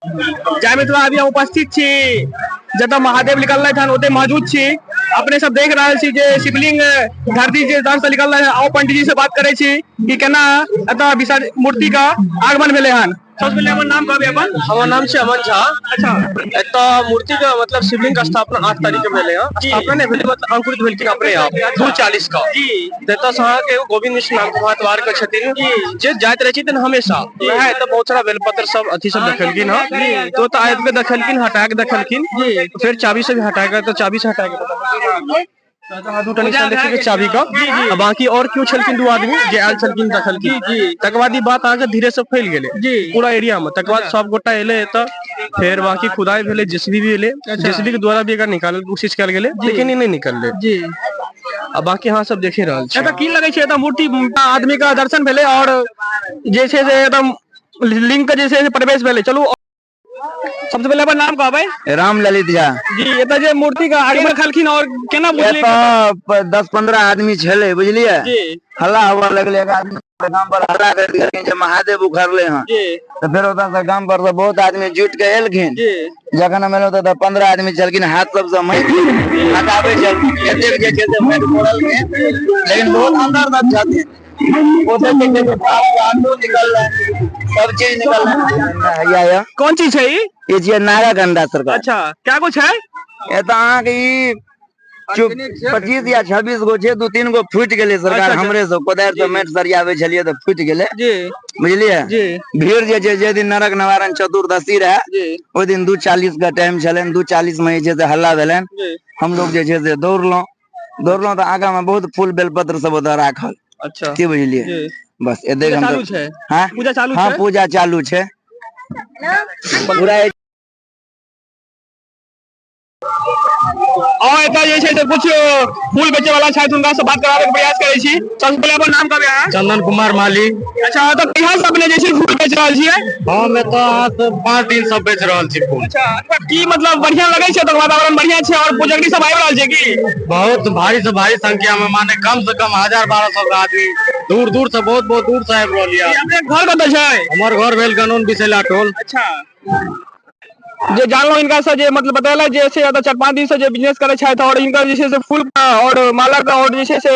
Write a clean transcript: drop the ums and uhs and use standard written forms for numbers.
जय मिथिला अभी हम उपस्थित छी जतऽ महादेव निकल रहे थे ओते मौजूद छी। अपने सब देख रहे छी जे शिवलिंग धरती जे दर से निकल रहे हैं। आओ पंडित जी से बात करे छी कि केना एतऽ विसर्जन मूर्ति का आगमन भेले हन। सबसे पहले हमर नाम कहबे अपन। हमर नाम छै अमन झा। अच्छा एतऽ मूर्ति का मतलब शिवलिंग का स्थापना 8 तारीख के भेले हैं। स्थापना नहीं भेले मतलब अंकुरित भेलखिन अपने आप 2:40 का। एतऽ से अहाँ के गोविंद मिश्र नाम के महतवार के छथिन जे जाइत रहे छथिन हमेशा। वह एतऽ बहुत सारा बेलपत्र सब अथी सब देखलखिन हां तो आबि के देखलखिन हटा के देखलखिन फिर चाबी से भी हटा के तो चाबी से हटा के दूटा निशान देखिए चाबी का। बाकी और क्यों छलखिन दू आदमी जे आयल छलखिन देखलखिन। तकर बाद ई बात आगे धीरे से फैल गेले पूरा एरिया में। तकर बाद सब गोटा एले एतऽ फिर बाकी खुदाई भेले जेसीबी भी एले। जेसीबी के द्वारा भी अगर निकाले कोशिश कल गेले लेकिन ई नहीं निकलले। अब बाकी हाँ सब देखे रहल छी। एतऽ की लगे छै एतऽ मूर्ति आदमी का दर्शन भेले और जे छै से एकदम लिंग के जे छै से प्रवेश भेले। चलू सबसे पहले अपन नाम कहबे। राम ललित झा जी एतऽ जे मूर्ति का आगमन खलखिन और केना बुझलिए। 10-15 आदमी छले बुझलिए। हल्ला हुआ लगले एक आदमी गांव पर हल्ला कर दिया जे महादेव उखड़ले हैं। तो फिर ओतऽ से गांव पर से बहुत आदमी जुट के एलखिन। जखन हम एलहुं तऽ 15 आदमी छलखिन हाथ सब से माटि हटाबे छलखिन। एतेक जे छै से माटि मोड़लखिन लेकिन बहुत अंदर तक छथिन। ओतऽ के जे आलू निकल रहा है सब चीज निकल रहा है। कौन चीज है ये छियै नारा गंडा सरकार। अच्छा क्या कुछ है एतऽ अहाँ के ई 25 या 26 गो छै। 2-3 गो फूट गेले सरकार। हमरे से कोदार से माटि सरियाबे छलिए तो फूट गेले बुझलिए। भीड़ जे छै जे दिन नरक निवारण चतुर्दशी रहे ओइ दिन 2:40 का टाइम छलन। 2:40 में जे छै से हल्ला भेलन। हम लोग जे छै से दौड़लौं तो आगा में बहुत फूल बेलपत्र सब ओतऽ राखल। अच्छा की बुझलिए बस एते हम चालू छै। हां पूजा चालू छै। हां पूजा चालू छै पूरा। और एतऽ जे छै से कुछ फूल बेचे वाला छथि हुनका से बात कराबे के प्रयास करै छी। सबसे पहले अपन नाम कहबे अहाँ। चंदन कुमार माली। अच्छा एतऽ कहिया से अपने जे छै फूल बेच रहल छियै। हम एतऽ 5 दिन से बेच रहल छी फूल। अच्छा की मतलब बढ़िया लगे छै। तो वातावरण बढ़िया छै और पुजगरी सब आबि रहल छै की। बहुत भारी से भारी संख्या में माने कम से कम 1000-1200 आदमी दूर दूर से बहुत दूर से आबि रहल है। अपने घर कतऽ छै। हमर घर भेल कानून बिसेला टोल। अच्छा जे जानलो इनका से जे मतलब बतेला जे 4-5 दिन से जे बिजनेस करे छथि और इनका जे छै से फूल का और माला का और जे छै से